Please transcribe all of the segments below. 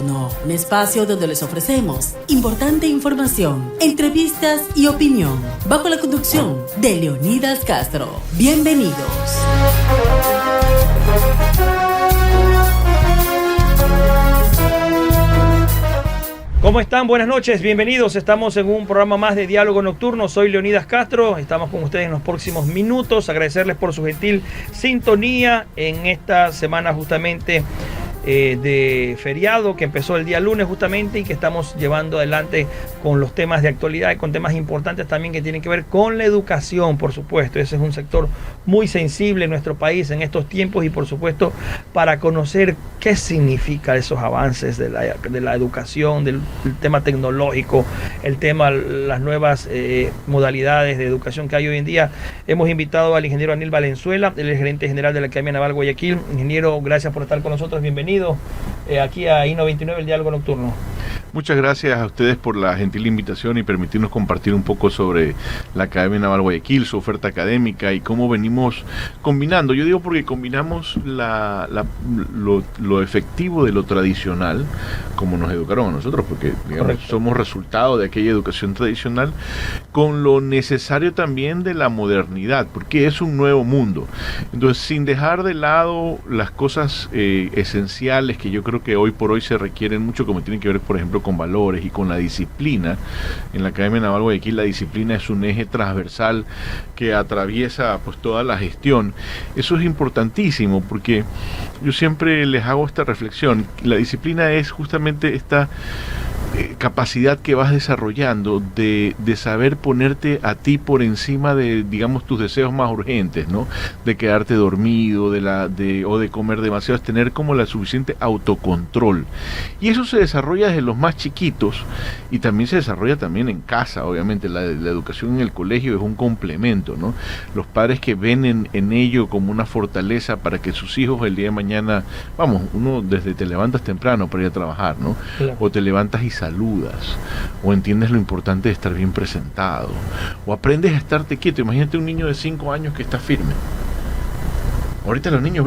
Nocturno, un espacio donde les ofrecemos importante información, entrevistas y opinión, bajo la conducción de Leonidas Castro. Bienvenidos. ¿Cómo están? Buenas noches, bienvenidos. Estamos en un programa más de Diálogo Nocturno. Soy Leonidas Castro, estamos con ustedes en los próximos minutos. Agradecerles por su gentil sintonía en esta semana justamente de feriado que empezó el día lunes justamente y que estamos llevando adelante con los temas de actualidad y con temas importantes también que tienen que ver con la educación, por supuesto. Ese es un sector muy sensible en nuestro país en estos tiempos y por supuesto para conocer qué significan esos avances de la educación, del tema tecnológico, el tema, las nuevas modalidades de educación que hay hoy en día. Hemos invitado al ingeniero Anil Valenzuela, el gerente general de la Academia Naval Guayaquil. Ingeniero, gracias por estar con nosotros, bienvenido aquí a I-99, el Diálogo Nocturno. Muchas gracias a ustedes por la gentil invitación y permitirnos compartir un poco sobre la Academia Naval Guayaquil, su oferta académica y cómo venimos combinando. Yo digo porque combinamos lo efectivo de lo tradicional, como nos educaron a nosotros, porque digamos, somos resultado de aquella educación tradicional, con lo necesario también de la modernidad, porque es un nuevo mundo. Entonces, sin dejar de lado las cosas esenciales que yo creo que hoy por hoy se requieren mucho, como tienen que ver, por ejemplo, con valores y con la disciplina. En la Academia Naval Guayaquil la disciplina es un eje transversal que atraviesa pues toda la gestión. Eso es importantísimo porque yo siempre les hago esta reflexión. La disciplina es justamente esta capacidad que vas desarrollando de saber ponerte a ti por encima de, digamos, tus deseos más urgentes, ¿no? De quedarte dormido, o de comer demasiado, es tener como la suficiente autocontrol. Y eso se desarrolla desde los más chiquitos y también se desarrolla también en casa, obviamente. La educación en el colegio es un complemento, ¿no? Los padres que ven en ello como una fortaleza para que sus hijos el día de mañana, vamos, uno desde te levantas temprano para ir a trabajar, ¿no? Claro. O te levantas y saludas, o entiendes lo importante de estar bien presentado, o aprendes a estarte quieto. Imagínate un niño de 5 años que está firme. Ahorita los niños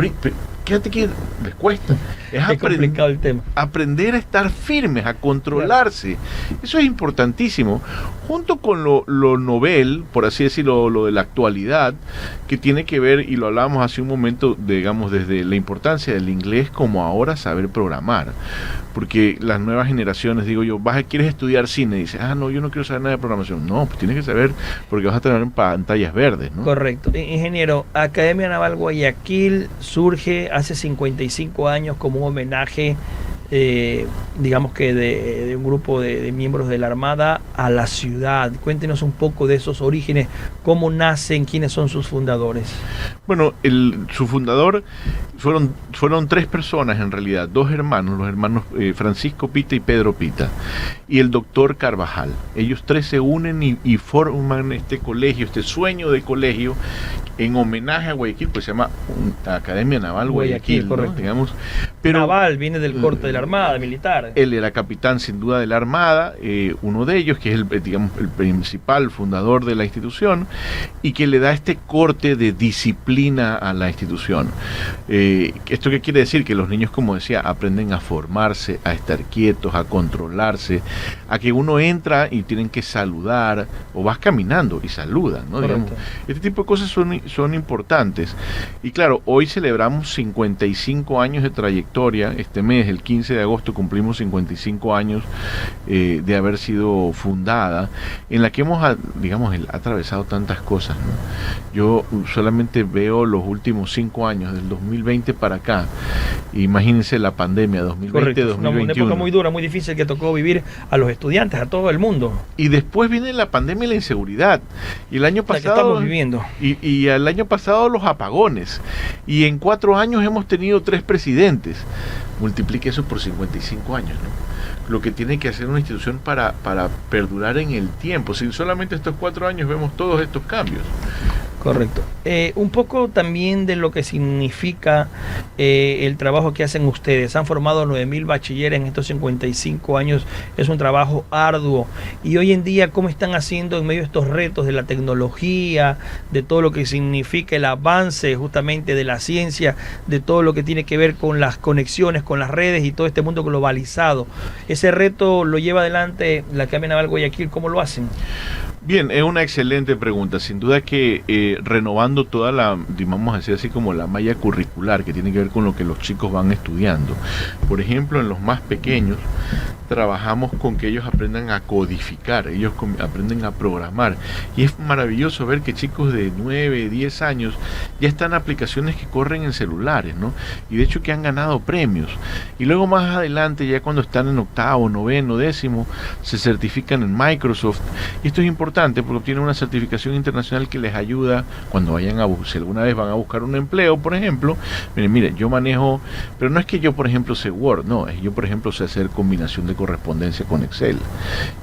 quédate quieto, les cuesta. Es complicado el tema. Aprender a estar firmes, a controlarse. Claro. Eso es importantísimo. Junto con lo novel, por así decirlo, lo de la actualidad, que tiene que ver, y lo hablábamos hace un momento, digamos, desde la importancia del inglés como ahora saber programar. Porque las nuevas generaciones, digo yo, ¿quieres estudiar cine? Y dices, no, yo no quiero saber nada de programación. No, pues tienes que saber, porque vas a tener en pantallas verdes, ¿no? Correcto. Ingeniero, Academia Naval Guayaquil surge hace 55 años como un homenaje, digamos que de un grupo de miembros de la Armada a la ciudad. Cuéntenos un poco de esos orígenes, cómo nacen, quiénes son sus fundadores. Bueno, su fundador fueron 3 personas en realidad, 2 hermanos, los hermanos Francisco Pita y Pedro Pita, y el doctor Carvajal. Ellos 3 se unen y forman este colegio, este sueño de colegio, en homenaje a Guayaquil, pues se llama Academia Naval Guayaquil, correcto, ¿no? Digamos, pero Naval viene del corte de la Armada, militar. Él era capitán sin duda de la Armada, uno de ellos, que es el principal fundador de la institución, y que le da este corte de disciplina a la institución. ¿Esto qué quiere decir? Que los niños, como decía, aprenden a formarse, a estar quietos, a controlarse, a que uno entra y tienen que saludar, o vas caminando y saludan, ¿no? Digamos, este tipo de cosas son importantes. Y claro, hoy celebramos 55 años de trayectoria. Este mes, el 15 de agosto, cumplimos 55 años de haber sido fundada, en la que hemos, digamos, atravesado tantas cosas, ¿no? Yo solamente veo los últimos 5 años, del 2020 para acá. Imagínense la pandemia, 2020-2021. Una época muy dura, muy difícil que tocó vivir a los estudiantes, a todo el mundo. Y después viene la pandemia y la inseguridad. Y el año pasado, que estamos viviendo. Y el año pasado los apagones. Y en 4 años hemos tenido 3 presidentes. Multiplique eso por 55 años, ¿no? Lo que tiene que hacer una institución para perdurar en el tiempo. Si solamente estos 4 años vemos todos estos cambios. Correcto. Un poco también de lo que significa el trabajo que hacen ustedes. Han formado 9,000 bachilleres en estos 55 años. Es un trabajo arduo. Y hoy en día, ¿cómo están haciendo en medio de estos retos de la tecnología, de todo lo que significa el avance justamente de la ciencia, de todo lo que tiene que ver con las conexiones, con las redes y todo este mundo globalizado? Ese reto lo lleva adelante la Academia Naval Guayaquil. ¿Cómo lo hacen? Bien, es una excelente pregunta. Sin duda que renovando toda la, vamos a decir así, como la malla curricular que tiene que ver con lo que los chicos van estudiando. Por ejemplo, en los más pequeños trabajamos con que ellos aprendan a codificar, ellos aprenden a programar. Y es maravilloso ver que chicos de 9, 10 años ya están aplicaciones que corren en celulares, ¿no? Y de hecho que han ganado premios. Y luego más adelante, ya cuando están en octavo, noveno, décimo, se certifican en Microsoft. Y esto es importante porque obtienen una certificación internacional que les ayuda cuando vayan si alguna vez van a buscar un empleo, por ejemplo. Mire, yo manejo, pero no es que yo, por ejemplo, sé Word, no, es yo, por ejemplo, sé hacer combinación de correspondencia con Excel.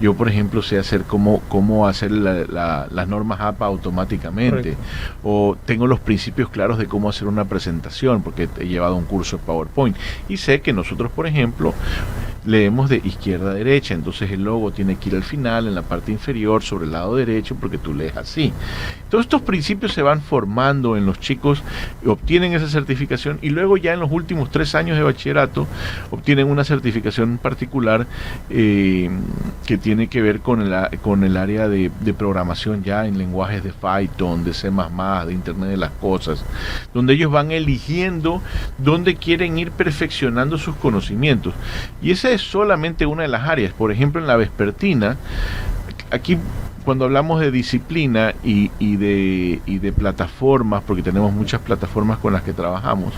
Yo, por ejemplo, sé hacer cómo hacer las normas APA automáticamente. Correcto. O tengo los principios claros de cómo hacer una presentación porque he llevado un curso de PowerPoint. Y sé que nosotros, por ejemplo, leemos de izquierda a derecha, entonces el logo tiene que ir al final, en la parte inferior, sobre el lado derecho, porque tú lees así. Todos estos principios se van formando en los chicos, obtienen esa certificación y luego ya en los últimos 3 años de bachillerato obtienen una certificación particular que tiene que ver con el área de programación ya en lenguajes de Python, de C++, de Internet de las Cosas, donde ellos van eligiendo dónde quieren ir perfeccionando sus conocimientos. Y esa es solamente una de las áreas. Por ejemplo, en la vespertina, aquí cuando hablamos de disciplina y de plataformas, porque tenemos muchas plataformas con las que trabajamos,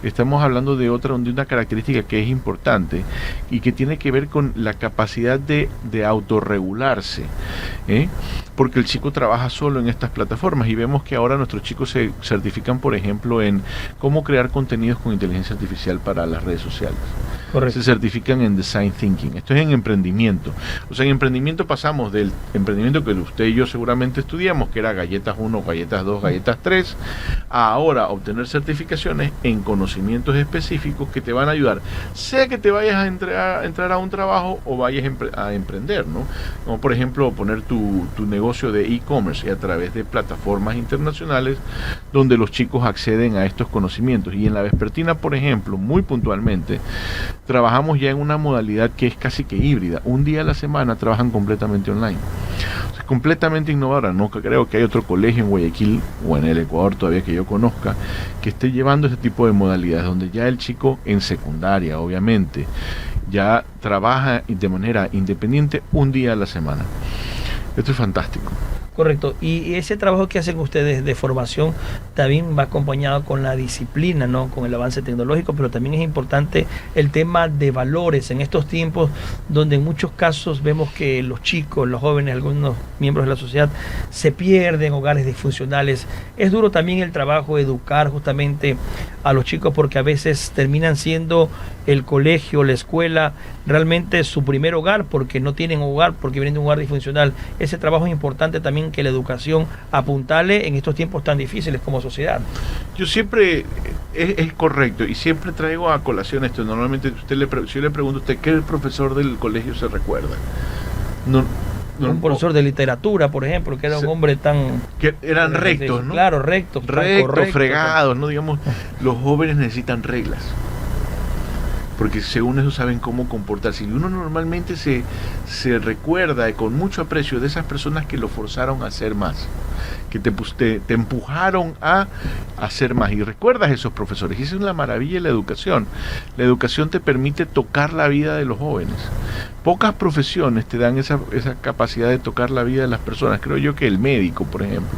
estamos hablando de una característica que es importante y que tiene que ver con la capacidad de autorregularse, porque el chico trabaja solo en estas plataformas y vemos que ahora nuestros chicos se certifican, por ejemplo, en cómo crear contenidos con inteligencia artificial para las redes sociales. Correcto. Se certifican en Design Thinking. Esto es en emprendimiento. O sea, en emprendimiento pasamos del emprendimiento que usted y yo seguramente estudiamos, que era galletas 1, galletas 2, galletas 3, a ahora obtener certificaciones en conocimientos específicos que te van a ayudar, sea que te vayas a entrar a un trabajo o vayas a emprender, ¿no? Como por ejemplo poner tu negocio de e-commerce y a través de plataformas internacionales donde los chicos acceden a estos conocimientos. Y en la vespertina, por ejemplo, muy puntualmente, trabajamos ya en una modalidad que es casi que híbrida. Un día a la semana trabajan completamente online. O sea, completamente innovadora. No creo que hay otro colegio en Guayaquil o en el Ecuador todavía que yo conozca que esté llevando ese tipo de modalidades, donde ya el chico en secundaria, obviamente, ya trabaja de manera independiente un día a la semana. Esto es fantástico. Correcto. Y ese trabajo que hacen ustedes de formación también va acompañado con la disciplina, ¿no? Con el avance tecnológico, pero también es importante el tema de valores en estos tiempos donde en muchos casos vemos que los chicos, los jóvenes, algunos miembros de la sociedad se pierden, hogares disfuncionales. Es duro también el trabajo de educar justamente a los chicos porque a veces terminan siendo el colegio, la escuela, realmente su primer hogar porque no tienen hogar, porque vienen de un hogar disfuncional. Ese trabajo es importante también que la educación apuntale en estos tiempos tan difíciles como sociedad. Yo siempre, es correcto, y siempre traigo a colación esto. Normalmente si yo le pregunto a usted, ¿qué profesor del colegio se recuerda? Un profesor de literatura, por ejemplo, que era un hombre tan... Que eran rectos, ¿no? Claro, rectos. Rectos, fregados, ¿no? Digamos, los jóvenes necesitan reglas. Porque según eso saben cómo comportarse. Y uno normalmente se recuerda con mucho aprecio de esas personas que lo forzaron a hacer más, que te empujaron a hacer más. Y recuerdas esos profesores. Y esa es la maravilla de la educación. La educación te permite tocar la vida de los jóvenes. Pocas profesiones te dan esa capacidad de tocar la vida de las personas. Creo yo que el médico, por ejemplo.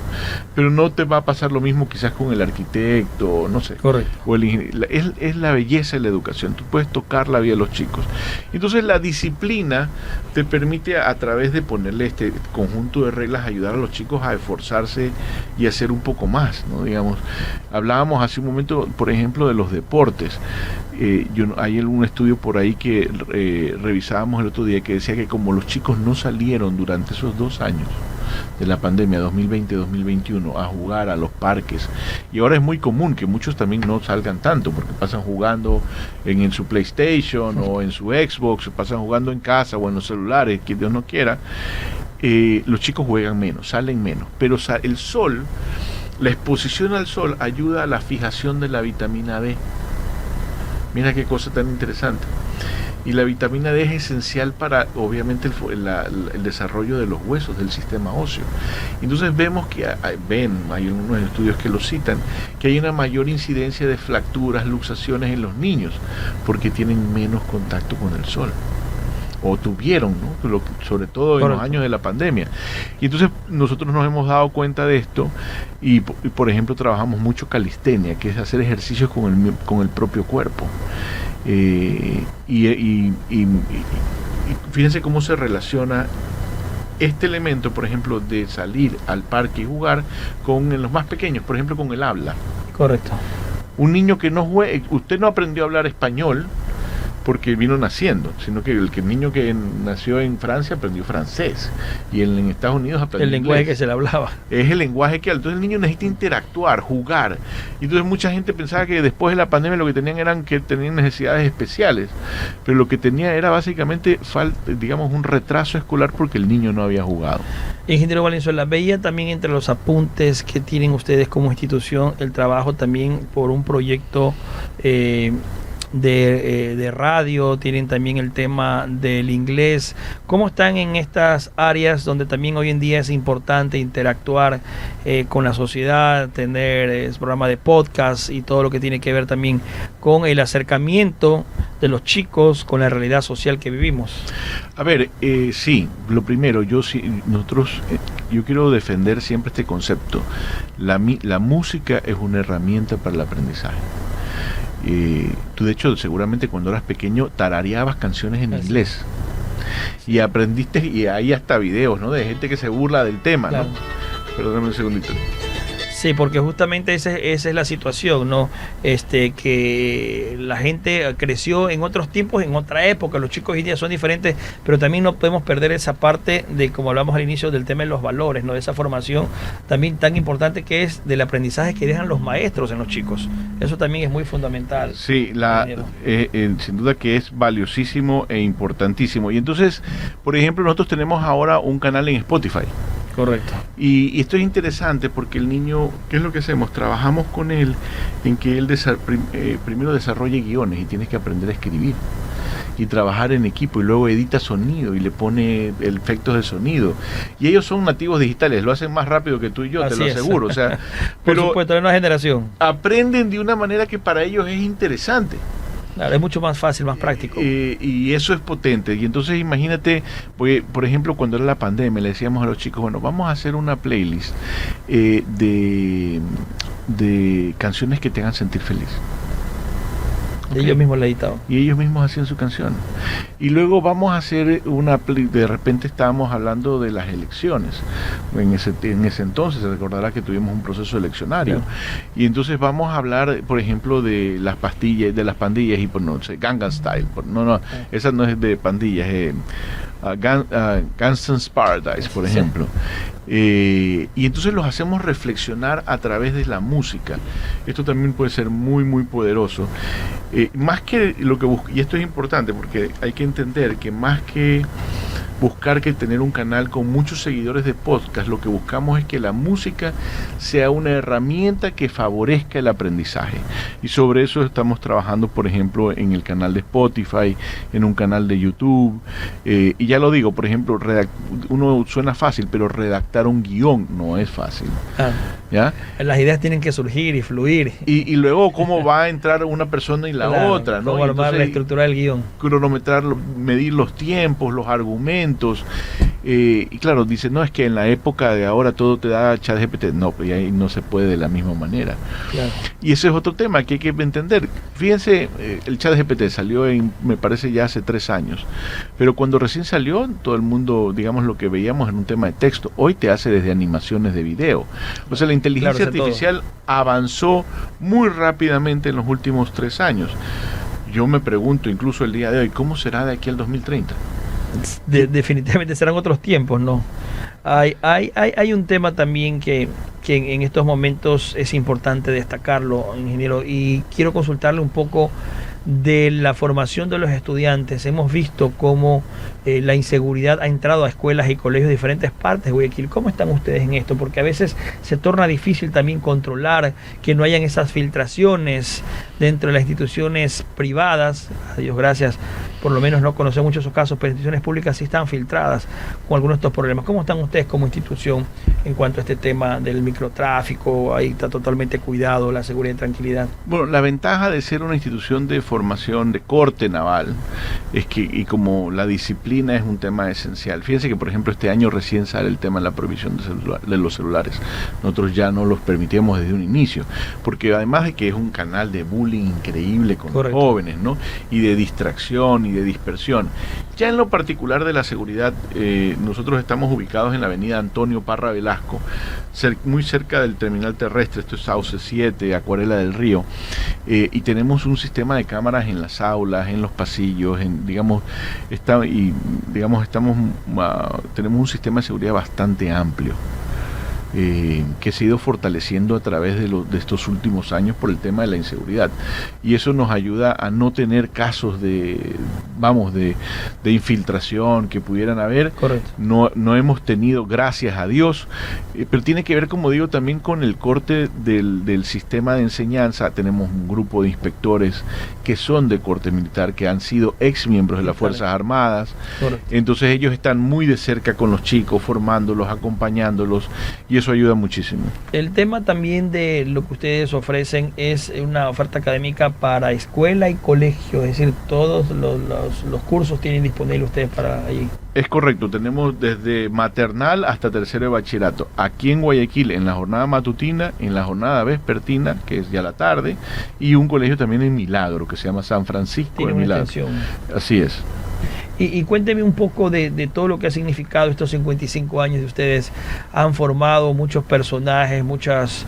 Pero no te va a pasar lo mismo quizás con el arquitecto, no sé. Correcto. O el ingeniero. Es la belleza de la educación. Tú puedes tocar la vida de los chicos. Entonces la disciplina te permite a través de ponerle este conjunto de reglas ayudar a los chicos a esforzarse y a hacer un poco más, ¿no? Digamos, hablábamos hace un momento, por ejemplo, de los deportes. Hay algún estudio por ahí que revisábamos el otro día que decía que como los chicos no salieron durante esos 2 años de la pandemia 2020-2021 a jugar a los parques, y ahora es muy común que muchos también no salgan tanto porque pasan jugando en su PlayStation o en su Xbox, pasan jugando en casa o en los celulares, que Dios no quiera. Los chicos juegan menos, salen menos, pero el sol, la exposición al sol ayuda a la fijación de la vitamina D. Mira qué cosa tan interesante. Y la vitamina D es esencial para, obviamente, el desarrollo de los huesos, del sistema óseo. Entonces vemos que hay unos estudios que lo citan, que hay una mayor incidencia de fracturas, luxaciones en los niños, porque tienen menos contacto con el sol. O tuvieron, ¿no? Sobre todo en los años de la pandemia. Y entonces nosotros nos hemos dado cuenta de esto y por ejemplo, trabajamos mucho calistenia, que es hacer ejercicios con el propio cuerpo. Y fíjense cómo se relaciona este elemento, por ejemplo, de salir al parque y jugar en los más pequeños, por ejemplo, con el habla. Correcto. Un niño que no juegue, usted no aprendió a hablar español porque vino naciendo, sino que el niño que nació en Francia aprendió francés, y en Estados Unidos aprendió el lenguaje inglés. que se le hablaba. Es el lenguaje que entonces el niño necesita interactuar, jugar. Y entonces mucha gente pensaba que después de la pandemia lo que tenían tenían necesidades especiales, pero lo que tenía era básicamente digamos un retraso escolar porque el niño no había jugado. Ingeniero Valenzuela, veía también entre los apuntes que tienen ustedes como institución el trabajo también por un proyecto de radio, tienen también el tema del inglés. ¿Cómo están en estas áreas donde también hoy en día es importante interactuar con la sociedad, tener programa de podcast y todo lo que tiene que ver también con el acercamiento de los chicos con la realidad social que vivimos? A ver, sí, lo primero, yo quiero defender siempre este concepto. La música es una herramienta para el aprendizaje. Tú de hecho seguramente cuando eras pequeño tarareabas canciones en inglés y aprendiste, y hay hasta videos, ¿no?, de gente que se burla del tema, claro. ¿No? Perdóname un segundito. Sí, porque justamente esa es la situación, ¿no? Que la gente creció en otros tiempos, en otra época. Los chicos hoy día son diferentes, pero también no podemos perder esa parte de, como hablamos al inicio, del tema de los valores, ¿no? De esa formación también tan importante que es del aprendizaje que dejan los maestros en los chicos. Eso también es muy fundamental. Sí, sin duda que es valiosísimo e importantísimo. Y entonces, por ejemplo, nosotros tenemos ahora un canal en Spotify. Correcto. Y esto es interesante porque el niño, ¿qué es lo que hacemos? Trabajamos con él en que él primero desarrolle guiones y tienes que aprender a escribir y trabajar en equipo, y luego edita sonido y le pone efectos de sonido. Y ellos son nativos digitales, lo hacen más rápido que tú y yo, así te lo aseguro. O sea, por supuesto, de una generación. Aprenden de una manera que para ellos es interesante. Claro, es mucho más fácil, más práctico. Y eso es potente. Y entonces imagínate, por ejemplo, cuando era la pandemia, le decíamos a los chicos, bueno, vamos a hacer una playlist de canciones que te hagan sentir feliz. Okay. Ellos mismos la editaban. Y ellos mismos hacían su canción. Y luego vamos a hacer de repente estábamos hablando de las elecciones. En ese entonces se recordará que tuvimos un proceso eleccionario. Claro. Y entonces vamos a hablar, por ejemplo, de las pandillas, y por no sé, Gangnam Style. Esa no es de pandillas, Gangsta's Paradise, por ejemplo. Y entonces los hacemos reflexionar a través de la música. Esto también puede ser muy muy poderoso, más que lo que y esto es importante porque hay que entender que más que buscar que tener un canal con muchos seguidores de podcast, lo que buscamos es que la música sea una herramienta que favorezca el aprendizaje, y sobre eso estamos trabajando, por ejemplo, en el canal de Spotify, en un canal de YouTube, y ya lo digo, por ejemplo, uno suena fácil, pero redactar un guión no es fácil. ¿Ya? Las ideas tienen que surgir y fluir. Y luego cómo va a entrar una persona y la otra, ¿no? Cómo armar la estructura del guión. Cronometrar, medir los tiempos, los argumentos. Y claro, dice, no, es que en la época de ahora todo te da ChatGPT. No, pues ahí no se puede de la misma manera. Claro. Y ese es otro tema que hay que entender. Fíjense, el ChatGPT salió me parece ya hace 3 años, pero cuando recién salió, todo el mundo, digamos, lo que veíamos en un tema de texto, hoy te hace desde animaciones de video. O sea, la inteligencia artificial avanzó muy rápidamente en los últimos 3 años. Yo me pregunto, incluso el día de hoy, ¿cómo será de aquí al 2030? definitivamente serán otros tiempos, ¿no? Hay un tema también que en estos momentos es importante destacarlo, ingeniero, y quiero consultarle un poco de la formación de los estudiantes. Hemos visto cómo la inseguridad ha entrado a escuelas y colegios de diferentes partes de Guayaquil. ¿Cómo están ustedes en esto? Porque a veces se torna difícil también controlar que no hayan esas filtraciones dentro de las instituciones privadas. A Dios gracias, por lo menos no conocemos muchos esos casos, pero instituciones públicas sí están filtradas con algunos de estos problemas. ¿Cómo están ustedes como institución en cuanto a este tema del microtráfico? Ahí está totalmente cuidado la seguridad y tranquilidad. Bueno, la ventaja de ser una institución de formación de corte naval es que, y como la disciplina es un tema esencial, fíjense que por ejemplo este año recién sale el tema de la prohibición de los celulares. Nosotros ya no los permitíamos desde un inicio, porque además de que es un canal de bullying increíble con los jóvenes, ¿no? Y de distracción y de dispersión. Ya en lo particular de la seguridad, nosotros estamos ubicados en la avenida Antonio Parra Velasco, muy cerca del terminal terrestre. Esto es Sauce 7, Acuarela del Río, y tenemos un sistema de cámaras en las aulas, en los pasillos, tenemos un sistema de seguridad bastante amplio, que se ha ido fortaleciendo a través de estos últimos años por el tema de la inseguridad, y eso nos ayuda a no tener casos de infiltración que pudieran haber. Correcto. No hemos tenido, gracias a Dios, pero tiene que ver, como digo, también con el corte del sistema de enseñanza. Tenemos un grupo de inspectores que son de corte militar, que han sido ex miembros de las Fuerzas Armadas. Correcto. Entonces ellos están muy de cerca con los chicos, formándolos, acompañándolos, y eso ayuda muchísimo. El tema también de lo que ustedes ofrecen es una oferta académica para escuela y colegio, es decir, todos los cursos tienen disponible ustedes para allí. Es correcto, tenemos desde maternal hasta tercero de bachillerato, aquí en Guayaquil, en la jornada matutina, en la jornada vespertina, que es ya la tarde, y un colegio también en Milagro, que se llama San Francisco de Milagro. Así es. Y cuénteme un poco de todo lo que ha significado estos 55 años de ustedes. Han formado muchos personajes, muchas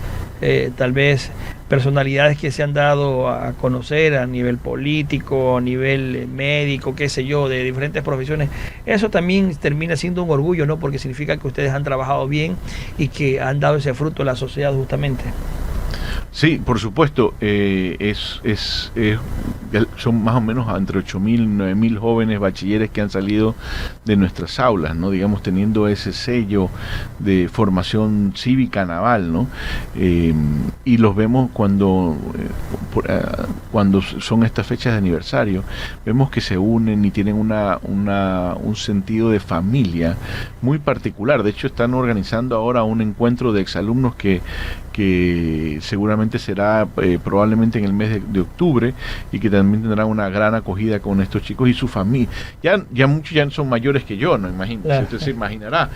tal vez personalidades que se han dado a conocer a nivel político, a nivel médico, qué sé yo, de diferentes profesiones. Eso también termina siendo un orgullo, ¿no? Porque significa que ustedes han trabajado bien y que han dado ese fruto a la sociedad justamente. Sí, por supuesto, son más o menos entre 8.000 y 9.000 jóvenes bachilleres que han salido de nuestras aulas, ¿no? Digamos, teniendo ese sello de formación cívica naval, ¿no? Y los vemos cuando son estas fechas de aniversario, vemos que se unen y tienen un sentido de familia muy particular. De hecho, están organizando ahora un encuentro de exalumnos que seguramente será probablemente en el mes de octubre, y que también tendrá una gran acogida con estos chicos y su familia. Ya muchos ya son mayores que yo, ¿no? Imagínate, usted se imaginará,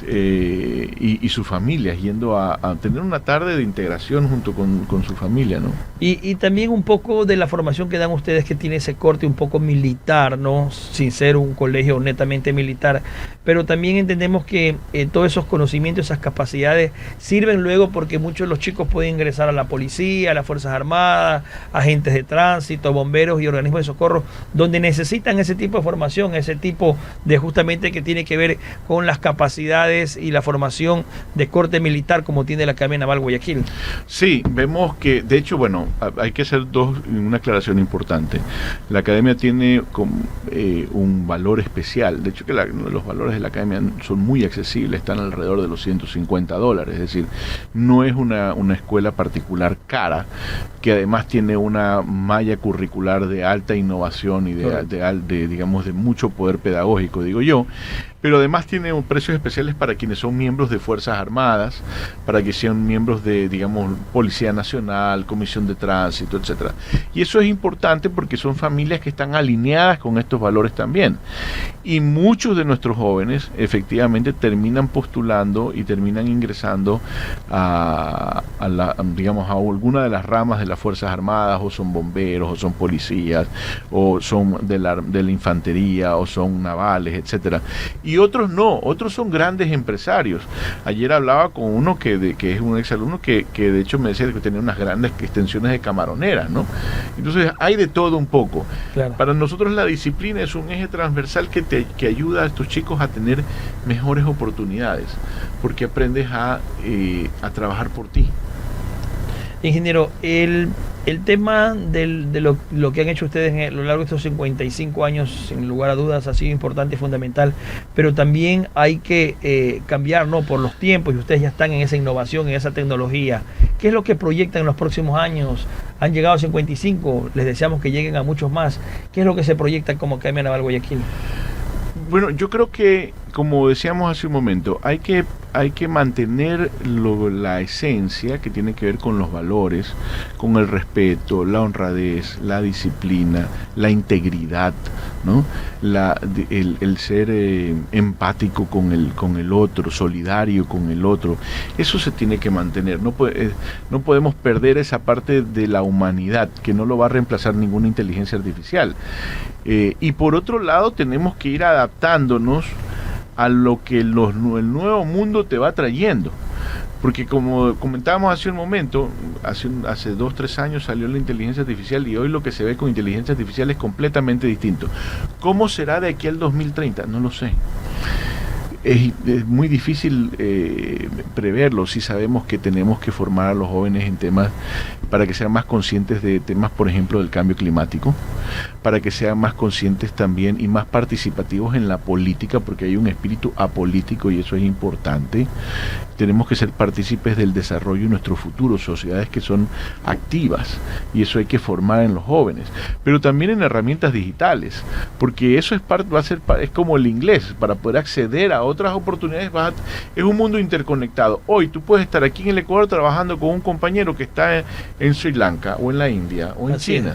y sus familias yendo a tener una tarde de integración junto con su familia, ¿no? Y también un poco de la formación que dan ustedes, que tiene ese corte un poco militar, ¿no? Sin ser un colegio netamente militar, pero también entendemos que todos esos conocimientos, esas capacidades sirven luego, porque muchos de los chicos pueden ingresar a la policía, a las Fuerzas Armadas, agentes de tránsito, bomberos y organismos de socorro, donde necesitan ese tipo de formación, ese tipo de, justamente, que tiene que ver con las capacidades y la formación de corte militar, como tiene la Academia Naval Guayaquil. Sí, vemos que, de hecho, bueno, hay que hacer una aclaración importante. La Academia tiene un valor especial. De hecho, que los valores de la Academia son muy accesibles, están alrededor de los $150, es decir, no es una escuela particular cara, que además tiene una malla curricular de alta innovación y digamos, de mucho poder pedagógico, digo yo, pero además tiene precios especiales para quienes son miembros de Fuerzas Armadas, para que sean miembros de, digamos, Policía Nacional, Comisión de Tránsito, etcétera. Y eso es importante porque son familias que están alineadas con estos valores también. Y muchos de nuestros jóvenes efectivamente terminan postulando y terminan ingresando a alguna de las ramas de las Fuerzas Armadas, o son bomberos, o son policías, o son de la infantería, o son navales, etcétera. Y otros no, otros son grandes empresarios. Ayer hablaba con uno que es un exalumno que de hecho me decía que tenía unas grandes extensiones de camaroneras, ¿no? Entonces hay de todo un poco. Claro. Para nosotros la disciplina es un eje transversal que ayuda a estos chicos a tener mejores oportunidades, porque aprendes a trabajar por ti. Ingeniero, el tema de lo que han hecho ustedes a lo largo de estos 55 años, sin lugar a dudas, ha sido importante y fundamental, pero también hay que cambiar, ¿no?, por los tiempos, y ustedes ya están en esa innovación, en esa tecnología. ¿Qué es lo que proyectan en los próximos años? Han llegado a 55, les deseamos que lleguen a muchos más. ¿Qué es lo que se proyecta como Academia Naval Guayaquil? Bueno, yo creo que, como decíamos hace un momento, hay que mantener la esencia que tiene que ver con los valores, con el respeto, la honradez, la disciplina, la integridad, ¿no? El ser empático con el otro, solidario con el otro. Eso se tiene que mantener. No podemos perder esa parte de la humanidad, que no lo va a reemplazar ninguna inteligencia artificial. Y por otro lado, tenemos que ir adaptándonos a lo que el nuevo mundo te va trayendo. Porque como comentábamos hace un momento, hace 2-3 años salió la inteligencia artificial, y hoy lo que se ve con inteligencia artificial es completamente distinto. ¿Cómo será de aquí al 2030? No lo sé. Es muy difícil preverlo. Si sabemos que tenemos que formar a los jóvenes en temas para que sean más conscientes de temas, por ejemplo, del cambio climático, para que sean más conscientes también y más participativos en la política, porque hay un espíritu apolítico y eso es importante. Tenemos que ser partícipes del desarrollo de nuestro futuro, sociedades que son activas, y eso hay que formar en los jóvenes, pero también en herramientas digitales, porque eso es como el inglés. Para poder acceder a otras oportunidades es un mundo interconectado. Hoy tú puedes estar aquí en el Ecuador trabajando con un compañero que está en Sri Lanka o en la India o en China.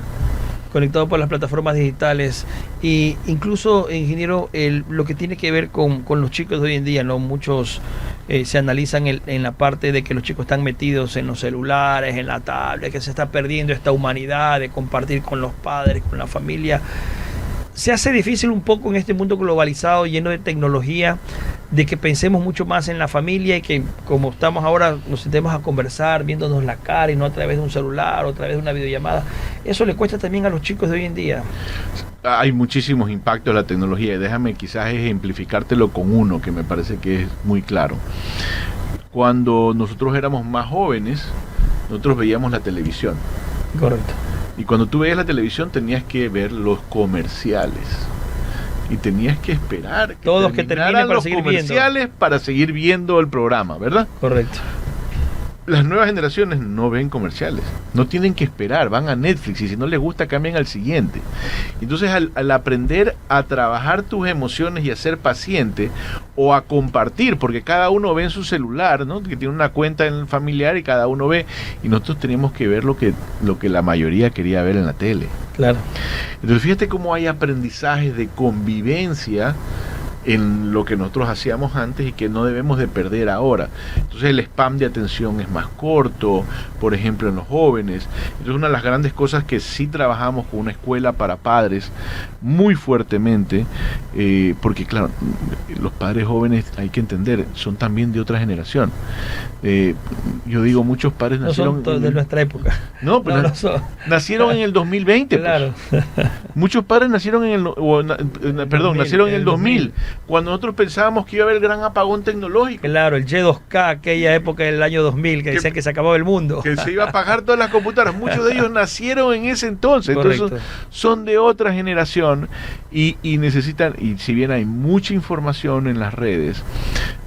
Conectado por las plataformas digitales. Y incluso, ingeniero, lo que tiene que ver con los chicos de hoy en día, ¿no? Muchos se analizan en la parte de que los chicos están metidos en los celulares, en la tablet, que se está perdiendo esta humanidad de compartir con los padres, con la familia. Se hace difícil un poco en este mundo globalizado, lleno de tecnología, de que pensemos mucho más en la familia, y que como estamos ahora nos sentemos a conversar viéndonos la cara y no a través de un celular o a través de una videollamada. Eso le cuesta también a los chicos de hoy en día. Hay muchísimos impactos de la tecnología, y déjame quizás ejemplificártelo con uno que me parece que es muy claro. Cuando nosotros éramos más jóvenes, nosotros veíamos la televisión. Correcto. Y cuando tú veías la televisión tenías que ver los comerciales. Y tenías que esperar que terminen los comerciales para seguir viendo el programa, ¿verdad? Correcto. Las nuevas generaciones no ven comerciales, no tienen que esperar, van a Netflix, y si no les gusta cambian al siguiente. Entonces al aprender a trabajar tus emociones y a ser paciente, o a compartir, porque cada uno ve en su celular, ¿no?, que tiene una cuenta en el familiar y cada uno ve, y nosotros teníamos que ver lo que la mayoría quería ver en la tele. Claro. Entonces fíjate cómo hay aprendizajes de convivencia en lo que nosotros hacíamos antes y que no debemos de perder ahora. Entonces el spam de atención es más corto, por ejemplo, en los jóvenes. Entonces una de las grandes cosas que sí trabajamos con una escuela para padres muy fuertemente, porque claro, los padres jóvenes, hay que entender, son también de otra generación. Yo digo, muchos padres nacieron... No son de nuestra época. No, pero nacieron en el 2020. Claro. Pues. Muchos padres nacieron nacieron en el 2000. Cuando nosotros pensábamos que iba a haber el gran apagón tecnológico. Claro, el Y2K, aquella época del año 2000, que decían que se acababa el mundo. Que se iba a apagar todas las computadoras. Muchos de ellos nacieron en ese entonces. Correcto. Entonces son de otra generación y necesitan, y si bien hay mucha información en las redes,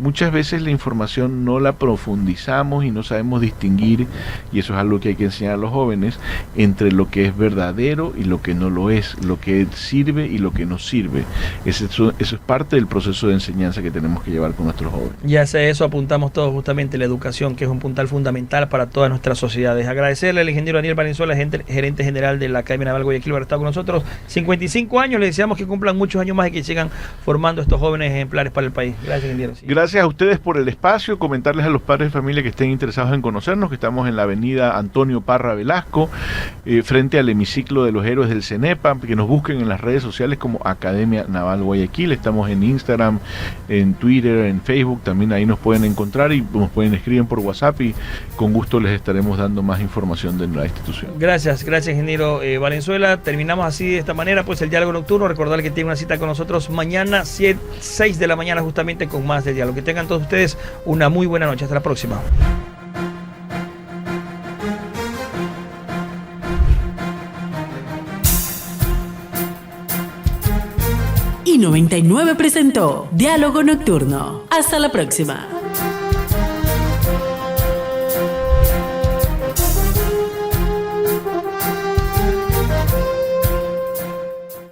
muchas veces la información no la profundizamos y no sabemos distinguir, y eso es algo que hay que enseñar a los jóvenes, entre lo que es verdadero y lo que no lo es, lo que sirve y lo que no sirve. Eso es parte del proceso de enseñanza que tenemos que llevar con nuestros jóvenes. Y hacia eso apuntamos todos, justamente la educación, que es un puntal fundamental para todas nuestras sociedades. Agradecerle al ingeniero Daniel Valenzuela, gerente general de la Academia Naval Guayaquil, por estar con nosotros. 55 años, le deseamos que cumplan muchos años más y que sigan formando estos jóvenes ejemplares para el país. Gracias, ingeniero. Sí. Gracias. Gracias a ustedes por el espacio, comentarles a los padres de familia que estén interesados en conocernos, que estamos en la avenida Antonio Parra Velasco, frente al hemiciclo de los héroes del CENEPA, que nos busquen en las redes sociales como Academia Naval Guayaquil. Estamos en Instagram, en Twitter, en Facebook, también ahí nos pueden encontrar y nos pueden escribir por WhatsApp y con gusto les estaremos dando más información de la institución. Gracias, ingeniero Valenzuela. Terminamos así de esta manera pues el diálogo nocturno. Recordar que tiene una cita con nosotros mañana 6 de la mañana justamente con más de diálogo. Que tengan todos ustedes una muy buena noche. Hasta la próxima. Y 99 presentó Diálogo Nocturno. Hasta la próxima.